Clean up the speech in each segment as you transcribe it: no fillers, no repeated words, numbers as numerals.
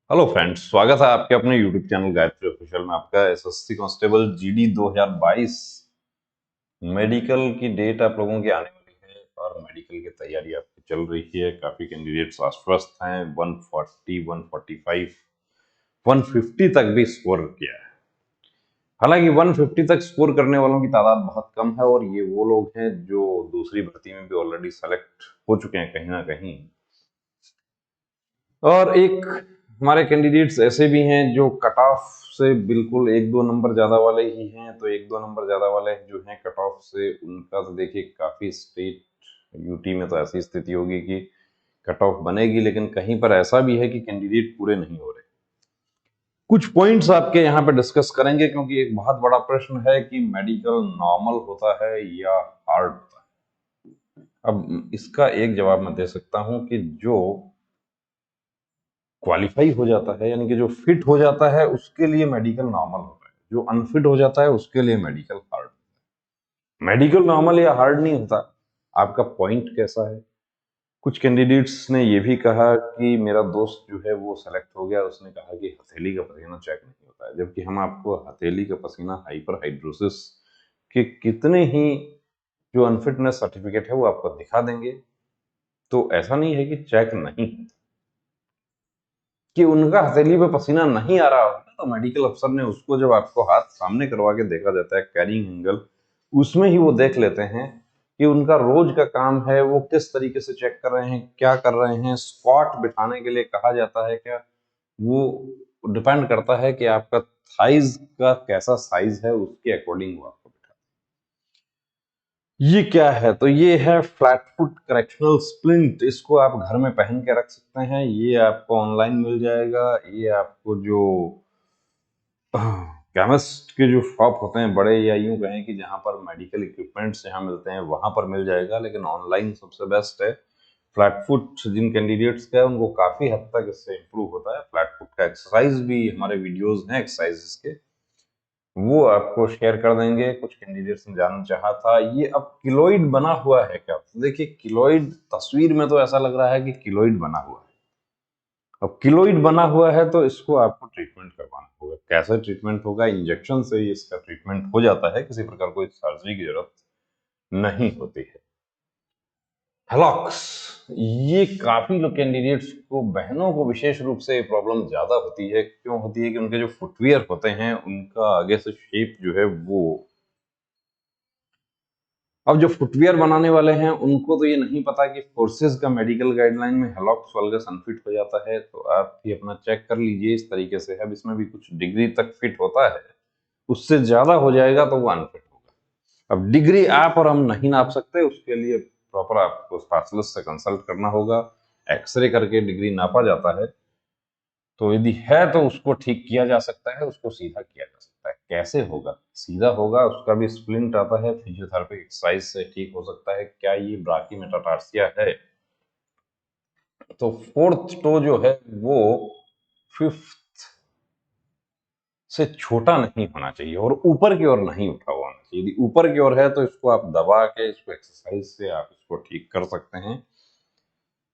Hello friends, स्वागत है आपके अपने यूट्यूब चैनल गायत्री ऑफिशियल में। आपका एसएससी कांस्टेबल जीडी 2022 मेडिकल की डेट आप लोगों की आने वाली है और मेडिकल की तैयारी आपकी चल रही है। काफी कैंडिडेट्स आश्वस्त हैं। 140, 145, 150 तक भी स्कोर किया है। हालांकि 150 तक स्कोर करने वालों की तादाद बहुत कम है और ये वो लोग हैं जो दूसरी भर्ती में भी ऑलरेडी सेलेक्ट हो चुके हैं कहीं ना कहीं। और एक हमारे कैंडिडेट्स ऐसे भी हैं जो कट ऑफ से बिल्कुल एक दो नंबर ज्यादा वाले ही हैं। तो एक दो नंबर ज्यादा वाले जो हैं कट ऑफ से, उनका तो देखिए काफी स्टेट यूटी में तो ऐसी स्थिति होगी कि कट ऑफ बनेगी, लेकिन कहीं पर ऐसा भी है कि कैंडिडेट पूरे नहीं हो रहे। कुछ पॉइंट्स आपके यहाँ पे डिस्कस करेंगे क्योंकि एक बहुत बड़ा प्रश्न है कि मेडिकल नॉर्मल होता है या हार्ड होता है। अब इसका एक जवाब मैं दे सकता हूं कि जो क्वालिफाई हो जाता है, यानी कि जो फिट हो जाता है, उसके लिए मेडिकल नॉर्मल होता है। जो अनफिट हो जाता है उसके लिए मेडिकल हार्ड। मेडिकल नॉर्मल या हार्ड नहीं होता, आपका पॉइंट कैसा है। कुछ कैंडिडेट्स ने ये भी कहा कि मेरा दोस्त जो है वो सेलेक्ट हो गया, उसने कहा कि हथेली का पसीना चेक नहीं होता है, जबकि हम आपको हथेली का पसीना हाइपर हाइड्रोसिस के कितने ही जो अनफिटनेस सर्टिफिकेट है वो आपको दिखा देंगे। तो ऐसा नहीं है कि चेक नहीं है। कि उनका हथेली पे पसीना नहीं आ रहा होता तो मेडिकल अफसर ने उसको जब आपको हाथ सामने करवा के देखा जाता है कैरिंग एंगल, उसमें ही वो देख लेते हैं कि उनका रोज का काम है वो किस तरीके से चेक कर रहे हैं, क्या कर रहे हैं। स्क्वाट बिठाने के लिए कहा जाता है क्या, वो डिपेंड करता है कि आपका थाइज का कैसा साइज है, उसके अकॉर्डिंग वो आपको बिठाते हैं। ये क्या है, तो ये है फ्लैट फुट करेक्शनल स्प्लिंट। इसको आप घर में पहन के रख सकते हैं, ये आपको ऑनलाइन मिल जाएगा। ये आपको जो केमिस्ट के जो शॉप होते हैं बड़े, या यूं कहें कि जहां पर मेडिकल इक्विपमेंट्स जहां मिलते हैं वहां पर मिल जाएगा, लेकिन ऑनलाइन सबसे बेस्ट है। फ्लैट फुट जिन कैंडिडेट्स का है उनको काफी हद तक इससे इंप्रूव होता है। फ्लैट फुट का एक्सरसाइज भी हमारे वीडियोस हैं एक्सरसाइजेस के, वो आपको शेयर कर देंगे। कुछ कैंडिडेट्स ने जानना चाहा था ये अब किलोइड बना हुआ है क्या। तो देखिए, किलोइड तस्वीर में तो ऐसा लग रहा है कि किलोइड बना हुआ है। अब किलोइड बना हुआ है तो इसको आपको ट्रीटमेंट करवाना होगा। कैसे ट्रीटमेंट होगा, इंजेक्शन से ही इसका ट्रीटमेंट हो जाता है, किसी प्रकार कोई सर्जरी की जरूरत नहीं होती है। हेलॉक्स, ये काफी लोग कैंडिडेट्स को, बहनों को विशेष रूप से प्रॉब्लम ज्यादा होती है। क्यों होती है कि उनके जो फुटवियर होते हैं उनका आगे से शेप जो है वो, अब जो फुटवियर बनाने वाले हैं उनको तो ये नहीं पता कि फोर्सेस का मेडिकल गाइडलाइन में हेलॉक्स वल्गस अनफिट हो जाता है। तो आप भी अपना चेक कर लीजिए इस तरीके से। अब इसमें भी कुछ डिग्री तक फिट होता है, उससे ज्यादा हो जाएगा तो वो अनफिट होगा। अब डिग्री आप और हम नहीं नाप सकते, उसके लिए प्रॉपर आपको स्पेशलिस्ट से कंसल्ट करना होगा। एक्सरे करके डिग्री नापा जाता है, तो यदि है तो उसको ठीक किया जा सकता है, उसको सीधा किया जा सकता है। कैसे होगा, सीधा होगा, उसका भी स्प्लिंट आता है, फिजियोथेरेपी एक्सरसाइज से ठीक हो सकता है। क्या ये ब्राकी मेटाटार्सिया है, तो फोर्थ टो जो है वो फिफ्थ से छोटा नहीं होना चाहिए और ऊपर की ओर नहीं उठा हुआ होना चाहिए। यदि ऊपर की ओर है तो इसको आप दबा के, इसको एक्सरसाइज से आप इसको ठीक कर सकते हैं।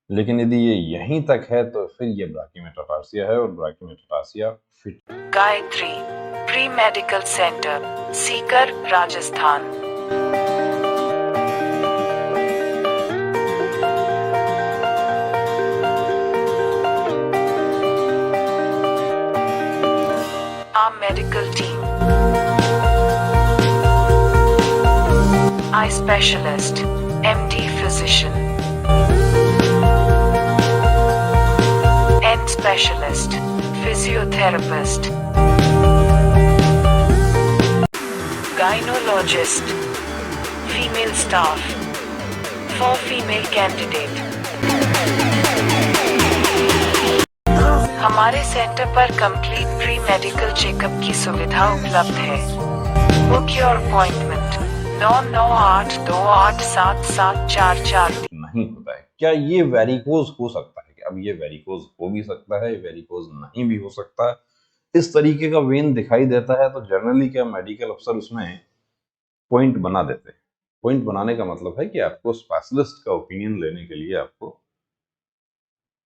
लेकिन यदि ये यहीं तक है तो फिर ये ब्राकी मेटाटार्सिया है, और brachymetatarsia fit. Gayatri pre medical centre, Sikar, Rajasthan. Our medical team. Eye specialist, MD physician. End specialist, physiotherapist. Gynecologist. Female staff. For female candidate. हमारे सेंटर पर कंप्लीट प्री मेडिकल चेकअप की सुविधा उपलब्ध है। Book your appointment 9982877444। नहीं होता है। क्या ये वेरिकोज हो सकता है? अब ये वेरिकोज हो भी सकता है, वेरिकोज नहीं भी हो सकता है। इस तरीके का वेन दिखाई देता है तो जनरली क्या मेडिकल अफसर उसमें पॉइंट बना देते हैं। पॉइंट बनाने का मतलब है कि आपको स्पेशलिस्ट का ओपिनियन लेने के लिए आपको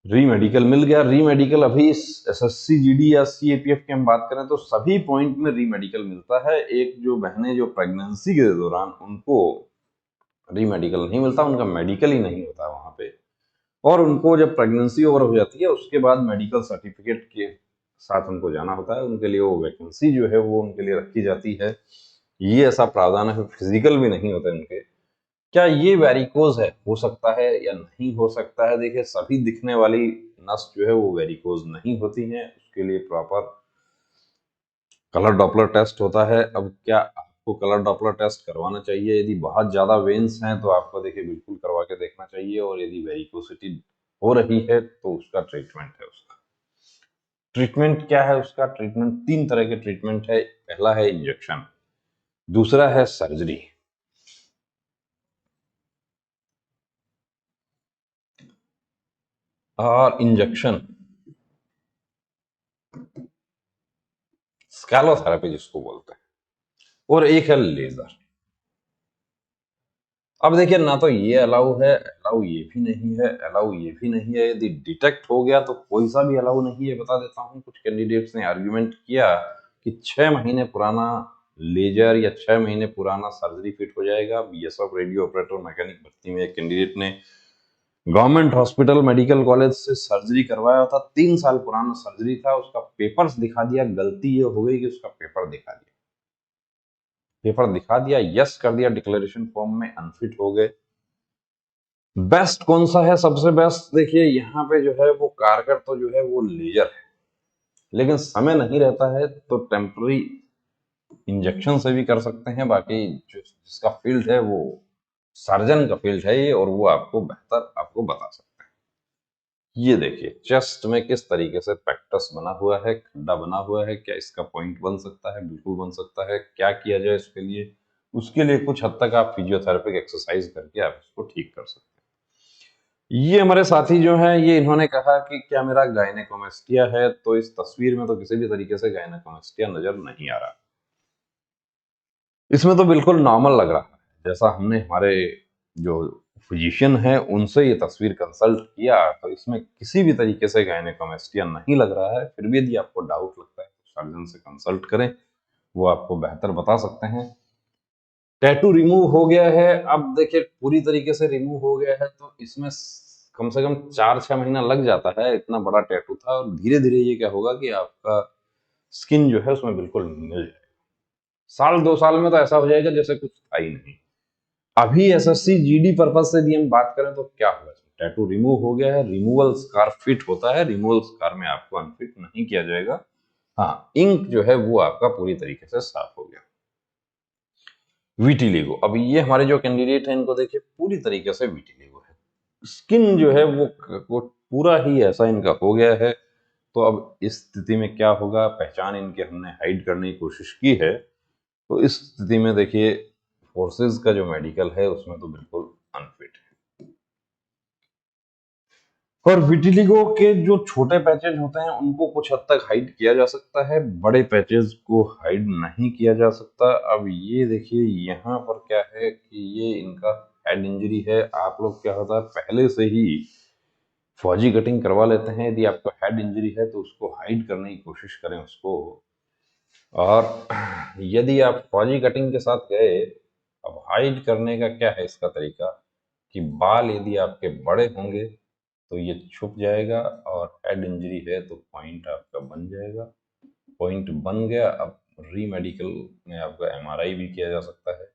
री मेडिकल मिल गया। री मेडिकल अभी एसएससी जीडी या सीएपीएफ की हम बात करें तो सभी पॉइंट में री मेडिकल मिलता है। एक जो बहनें जो प्रेगनेंसी के दौरान उनको री मेडिकल नहीं मिलता, उनका मेडिकल ही नहीं होता वहां पे, और उनको जब प्रेगनेंसी ओवर हो जाती है उसके बाद मेडिकल सर्टिफिकेट के साथ उनको जाना होता है, उनके लिए वो वैकेंसी जो है वो उनके लिए रखी जाती है। ये ऐसा प्रावधान है, फिजिकल भी नहीं होता उनके। क्या ये वेरिकोज है? हो सकता है या नहीं हो सकता है। देखिए, सभी दिखने वाली नस जो है वो वेरिकोज नहीं होती है, उसके लिए प्रॉपर कलर डॉपलर टेस्ट होता है। अब क्या आपको कलर डॉपलर टेस्ट करवाना चाहिए? यदि बहुत ज्यादा वेन्स हैं तो आपको देखिए बिल्कुल करवा के देखना चाहिए, और यदि वेरिकोसिटी हो रही है तो उसका ट्रीटमेंट है। उसका ट्रीटमेंट क्या है? उसका ट्रीटमेंट 3 तरह के ट्रीटमेंट है। पहला है इंजेक्शन, दूसरा है सर्जरी, और इंजेक्शन स्कैलोथेरेपी जिसको बोलते हैं, और एक है लेजर। अब देखिए, ना तो ये अलाउ है, अलाउ ये भी नहीं है, अलाउ ये भी नहीं है। यदि डिटेक्ट हो गया तो कोई सा भी अलाउ नहीं है। बता देता हूँ, कुछ कैंडिडेट्स ने आर्ग्यूमेंट किया कि 6 महीने पुराना लेजर या 6 महीने पुराना सर्जरी फिट हो जाएगा। बीएसएफ रेडियो ऑपरेटर मैकेनिक भर्ती में एक कैंडिडेट ने गवर्नमेंट हॉस्पिटल मेडिकल कॉलेज से सर्जरी करवाया था, 3 साल पुराना सर्जरी था, उसका पेपर्स दिखा दिया। गलती ये हो गई कि उसका पेपर दिखा दिया, पेपर दिखा दिया, यस कर दिया डिक्लेरेशन फॉर्म में, अनफिट हो गए। बेस्ट कौन सा है? सबसे बेस्ट देखिए यहाँ पे जो है वो कारगर तो जो है वो लेजर है, लेकिन समय नहीं रहता है तो टेम्पररी इंजेक्शन से भी कर सकते हैं। बाकी जिसका फील्ड है वो सर्जन का फील्ड है ये, और वो आपको बेहतर आपको बता सकते हैं। ये देखिए चेस्ट में किस तरीके से पैक्टस बना हुआ है, खड्डा बना हुआ है। क्या इसका पॉइंट बन सकता है? बिल्कुल बन सकता है। क्या किया जाए इसके लिए? उसके लिए कुछ हद तक आप फिजियोथेरेपिक एक्सरसाइज करके आप इसको ठीक कर सकते हैं। ये हमारे साथी जो हैं, ये इन्होंने कहा कि क्या मेरा गायनेकोमेस्टिया है? तो इस तस्वीर में तो किसी भी तरीके से गायनेकोमेस्टिया नजर नहीं आ रहा। इसमें तो बिल्कुल नॉर्मल लग रहा है। जैसा हमने हमारे जो फिजिशियन है उनसे ये तस्वीर कंसल्ट किया, तो इसमें किसी भी तरीके से गायनेकोमेस्टिया नहीं लग रहा है। फिर भी यदि आपको डाउट लगता है तो सर्जन से कंसल्ट करें, वो आपको बेहतर बता सकते हैं। टैटू रिमूव हो गया है। अब देखिए, पूरी तरीके से रिमूव हो गया है तो इसमें कम से कम 4-6 महीना लग जाता है। इतना बड़ा टैटू था, और धीरे धीरे ये क्या होगा कि आपका स्किन जो है उसमें बिल्कुल मिल जाएगा। 1-2 साल में तो ऐसा हो जाएगा जैसे कुछ था ही नहीं। अभी एसएससी जीडी पर्पज से यदि हम बात करें तो क्या होगा? टैटू रिमूव हो गया है, रिमूवल स्कार फिट होता है। रिमूवल स्कार में आपको अनफिट नहीं किया जाएगा। हाँ, इंक जो है वो आपका पूरी तरीके से साफ हो गया। विटिलिगो, अब ये हमारे जो कैंडिडेट हैं इनको देखिए पूरी तरीके से विटिलिगो है। स्किन जो है वो पूरा ही ऐसा इनका हो गया है। तो अब इस स्थिति में क्या होगा? पहचान इनके हमने हाइड करने की कोशिश की है, तो इस स्थिति में देखिए फोर्सेस का जो मेडिकल है उसमें तो बिल्कुल अनफिट है। और विटिलिगो के जो छोटे पैचेज होते हैं उनको कुछ हद तक हाइड किया जा सकता है, बड़े पैचेज को हाइड नहीं किया जा सकता। अब ये देखिए यहाँ पर क्या है कि ये इनका हेड इंजरी है। आप लोग क्या होता है, पहले से ही फौजी कटिंग करवा लेते हैं। यदि आपको हेड इंजरी है तो उसको हाइड करने की कोशिश करें उसको। और यदि आप फौजी कटिंग के साथ गए, अब हाइड करने का क्या है इसका तरीका कि बाल यदि आपके बड़े होंगे तो ये छुप जाएगा, और हेड इंजरी है तो पॉइंट आपका बन जाएगा। पॉइंट बन गया। अब री मेडिकल में आपका एमआरआई भी किया जा सकता है।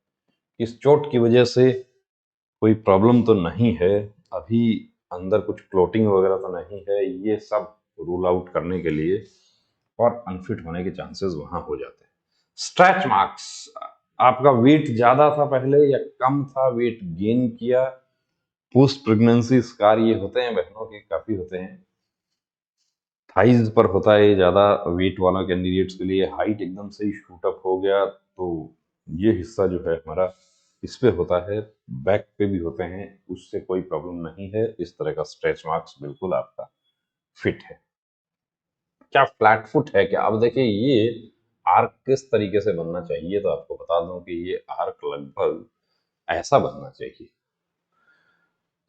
इस चोट की वजह से कोई प्रॉब्लम तो नहीं है, अभी अंदर कुछ क्लोटिंग वगैरह तो नहीं है। ये सब रूल आउट करने के लिए, और अनफिट होने के चांसेस वहां हो जाते हैं। स्ट्रेच मार्क्स, आपका वेट ज्यादा था पहले या कम था, वेट गेन किया, पोस्ट प्रेगनेंसी स्कार ये होते हैं, बहनों के काफी होते हैं। थाइज पर होता है ज्यादा वेट वाला कैंडिडेट्स के लिए। हाइट एकदम से ही शूट अप हो गया तो ये हिस्सा जो है हमारा इस पे होता है, बैक पे भी होते हैं, उससे कोई प्रॉब्लम नहीं है। इस तरह का स्ट्रेच मार्क्स बिल्कुल आपका फिट है। क्या फ्लैट फुट है क्या? अब देखिए, ये आर्क किस तरीके से बनना चाहिए, तो आपको बता दूं कि ये आर्क लगभग ऐसा बनना चाहिए।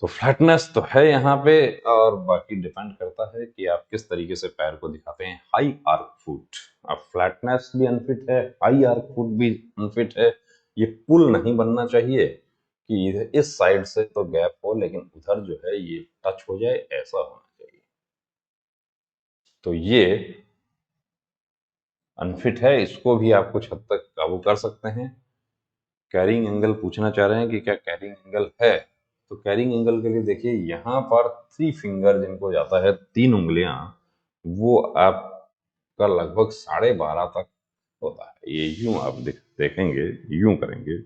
तो फ्लैटनेस तो है यहाँ पे, और बाकी डिपेंड करता है कि आप किस तरीके से पैर को दिखाते हैं। हाई आर्क फुट, अब फ्लैटनेस भी अनफिट है, हाई आर्क फुट भी अनफिट है। ये पुल नहीं बनना चाहिए कि इस साइड से तो गैप हो लेकिन उधर जो है ये टच हो जाए, ऐसा होना चाहिए। तो ये अनफिट है, इसको भी आप कुछ हद तक काबू कर सकते हैं। कैरिंग एंगल पूछना चाह रहे हैं कि क्या कैरिंग एंगल है, तो कैरिंग एंगल के लिए देखिए यहाँ पर 3 फिंगर जिनको जाता है, 3 उंगलियां, वो आपका लगभग 12.5 तक होता है। ये यूं आप देखेंगे, यूं करेंगे।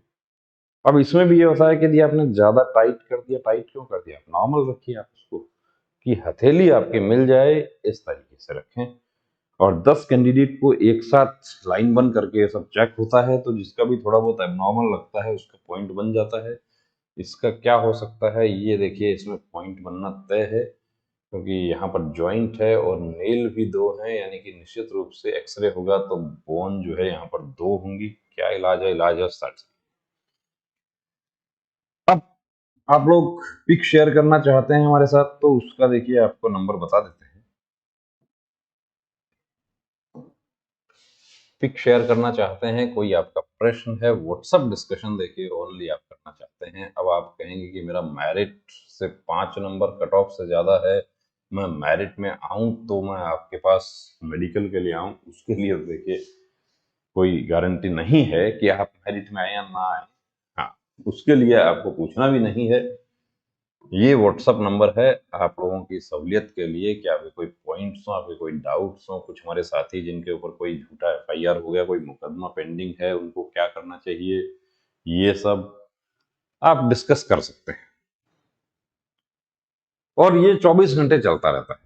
अब इसमें भी ये होता है कि यदि आपने ज्यादा टाइट कर दिया, टाइट क्यों कर दिया, नॉर्मल रखिए आप उसको, कि हथेली आपके मिल जाए, इस तरीके से रखें। और 10 कैंडिडेट को एक साथ लाइन बन करके ये सब चेक होता है, तो जिसका भी थोड़ा बहुत एबनॉर्मल लगता है उसका पॉइंट बन जाता है। इसका क्या हो सकता है, ये देखिए इसमें पॉइंट बनना तय है, क्योंकि यहाँ पर जॉइंट है और नेल भी 2 हैं, यानी कि निश्चित रूप से एक्सरे होगा तो बोन जो है यहाँ पर 2 होंगी। क्या इलाज है, इलाज है सर्जरी। अब आप लोग पिक शेयर करना चाहते हैं हमारे साथ, तो उसका देखिए आपको नंबर बता देते हैं। पिक शेयर करना चाहते हैं, कोई आपका प्रश्न है, व्हाट्सएप डिस्कशन देखिए ओनली आप करना चाहते हैं। अब आप कहेंगे कि मेरा मेरिट से 5 नंबर कट ऑफ से ज्यादा है, मैं मेरिट में आऊं तो मैं आपके पास मेडिकल के लिए आऊं, उसके लिए देखिए कोई गारंटी नहीं है कि आप मेरिट में आए या ना आए। हाँ, उसके लिए आपको पूछना भी नहीं है। ये व्हाट्सअप नंबर है आप लोगों की सहूलियत के लिए कि आपके कोई पॉइंट्स हो, आपके कोई डाउट्स हो, कुछ हमारे साथी जिनके ऊपर कोई झूठा एफआईआर हो गया, कोई मुकदमा पेंडिंग है, उनको क्या करना चाहिए, ये सब आप डिस्कस कर सकते हैं। और ये 24 घंटे चलता रहता है।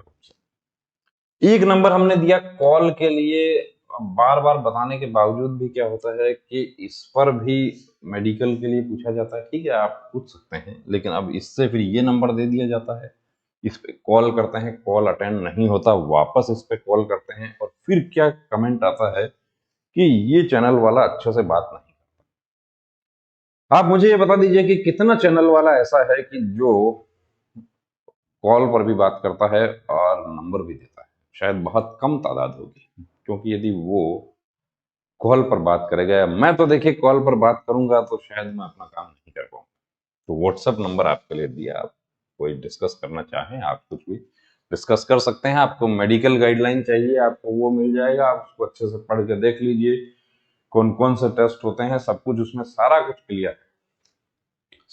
एक नंबर हमने दिया कॉल के लिए, बार बार बताने के बावजूद भी क्या होता है कि इस पर भी मेडिकल के लिए पूछा जाता है। ठीक है, आप पूछ सकते हैं, लेकिन अब इससे फिर ये नंबर दे दिया जाता है, इस पे कॉल करते हैं, कॉल अटेंड नहीं होता, वापस इस पे कॉल करते हैं, और फिर क्या कमेंट आता है कि ये चैनल वाला अच्छे से बात नहीं करता। आप मुझे ये बता दीजिए कि कितना चैनल वाला ऐसा है कि जो कॉल पर भी बात करता है और नंबर भी देता है। शायद बहुत कम तादाद होगी, क्योंकि यदि वो कॉल पर बात करेगा, मैं तो देखिए कॉल पर बात करूंगा तो शायद मैं अपना काम नहीं कर पाऊंगा। तो व्हाट्सएप नंबर आपके लिए दिया, आप कोई डिस्कस करना चाहें, आप कुछ भी डिस्कस कर सकते हैं। आपको मेडिकल गाइडलाइन चाहिए, आपको वो मिल जाएगा, आप उसको अच्छे से पढ़ के देख लीजिए, कौन कौन से टेस्ट होते हैं, सब कुछ उसमें सारा कुछ क्लियर है।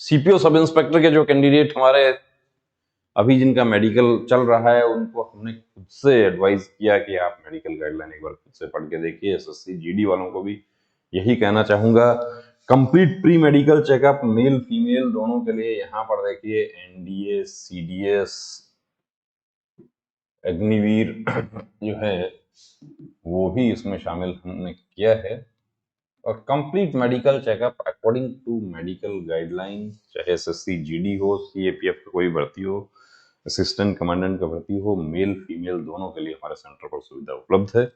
सीपीओ सब इंस्पेक्टर के जो कैंडिडेट हमारे अभी जिनका मेडिकल चल रहा है, उनको हमने खुद से एडवाइस किया कि आप मेडिकल गाइडलाइन एक बार खुद से पढ़ के देखिए। एसएससी जीडी वालों को भी यही कहना चाहूंगा, complete pre medical checkup male female दोनों के लिए यहाँ पर देखिए एनडीए, सीडीएस, अग्निवीर जो है वो भी इसमें शामिल हमने किया है। और complete medical checkup according to medical guideline, चाहे एसएससी जीडी हो, सीएपीएफ की कोई भर्ती हो, असिस्टेंट कमांडेंट का भर्ती हो, मेल फीमेल दोनों के लिए हमारे सेंटर पर सुविधा उपलब्ध है।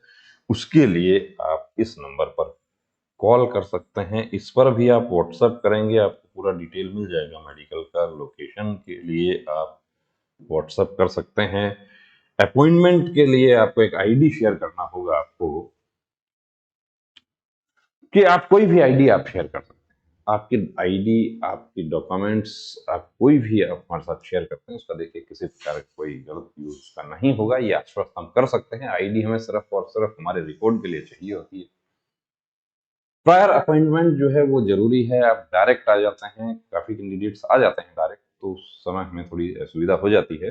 उसके लिए आप इस नंबर पर कॉल कर सकते हैं। इस पर भी आप व्हाट्सएप करेंगे, आपको पूरा डिटेल मिल जाएगा मेडिकल का। लोकेशन के लिए आप व्हाट्सएप कर सकते हैं। अपॉइंटमेंट के लिए आपको एक आईडी शेयर करना होगा आपको, कि आप कोई भी आईडी आप शेयर कर सकते हैं। आपकी आईडी, आपकी डॉक्यूमेंट्स, आप कोई भी आप हमारे साथ शेयर करते हैं, उसका देखिए किसी प्रकार का कोई गलत यूज का नहीं होगा, ये आश्वस्त हम कर सकते हैं। आईडी हमें सिर्फ और सिर्फ हमारे रिकॉर्ड के लिए चाहिए होती है। प्रायर अपॉइंटमेंट जो है वो जरूरी है। आप डायरेक्ट आ जाते हैं, काफी कैंडिडेट्स आ जाते हैं डायरेक्ट, तो उस समय हमें थोड़ी असुविधा हो जाती है।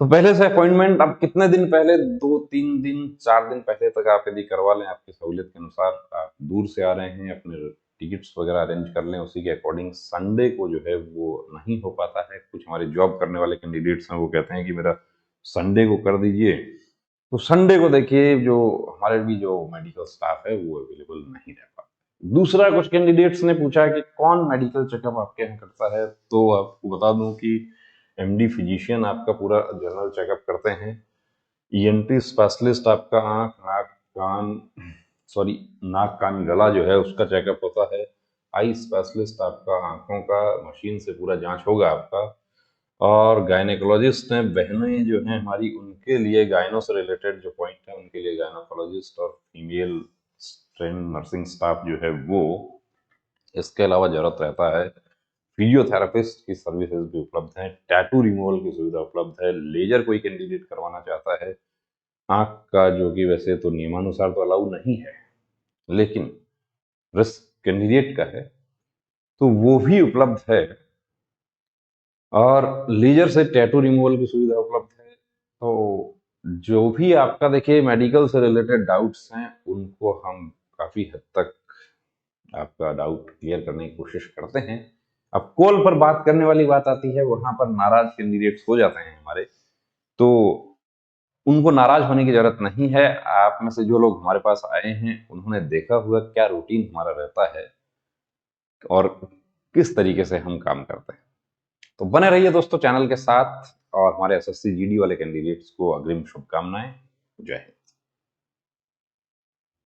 तो पहले से अपॉइंटमेंट आप कितने दिन पहले, 2-3 दिन 4 दिन पहले तक आप यदि करवा लें, आपकी सहूलियत के अनुसार, आप दूर से आ रहे हैं, अपने टिकट्स वगैरह अरेंज कर लें उसी के अकॉर्डिंग। संडे को जो है वो नहीं हो पाता है, कुछ हमारे जॉब करने वाले कैंडिडेट्स हैं वो कहते हैं कि मेरा संडे को कर दीजिए, तो संडे को देखिए जो हमारे भी जो मेडिकल स्टाफ है वो अवेलेबल नहीं रह पाता। दूसरा, कुछ कैंडिडेट्स ने पूछा कि कौन मेडिकल चेकअप आपके यहाँ करता है, तो आपको बता दूं कि एमडी फिजिशियन आपका पूरा जनरल चेकअप करते हैं। ईएनटी स्पेशलिस्ट आपका आंख नाक कान, सॉरी नाक कान गला जो है उसका चेकअप होता है। आई स्पेशलिस्ट आपका आंखों का मशीन से पूरा जांच होगा आपका। और गायनेकोलॉजिस्ट हैं, बहनें जो हैं हमारी, उनके लिए गायनो से रिलेटेड जो पॉइंट है उनके लिए गायनोकोलॉजिस्ट और फीमेल ट्रेन नर्सिंग स्टाफ जो है वो। इसके अलावा जरूरत रहता है फिजियोथेरापिस्ट की सर्विसेज भी उपलब्ध हैं, टैटू रिमूवल की सुविधा उपलब्ध है, लेजर कोई कैंडिडेट करवाना चाहता है आंख का, जो कि वैसे तो नियमानुसार तो अलाउ नहीं है लेकिन रिस्क कैंडिडेट का है, तो वो भी उपलब्ध है। और लेजर से टैटू रिमूवल की सुविधा उपलब्ध है। तो जो भी आपका देखिए मेडिकल से रिलेटेड डाउट्स हैं उनको हम काफी हद तक आपका डाउट क्लियर करने की कोशिश करते हैं। अब कॉल पर बात करने वाली बात आती है, वहां पर नाराज कैंडिडेट्स हो जाते हैं हमारे, तो उनको नाराज होने की जरूरत नहीं है। आप में से जो लोग हमारे पास आए हैं उन्होंने देखा हुआ क्या रूटीन हमारा रहता है और किस तरीके से हम काम करते हैं। तो बने रहिए दोस्तों चैनल के साथ, और हमारे एसएससी जीडी वाले कैंडिडेट्स को अग्रिम शुभकामनाएं। जय हिंद।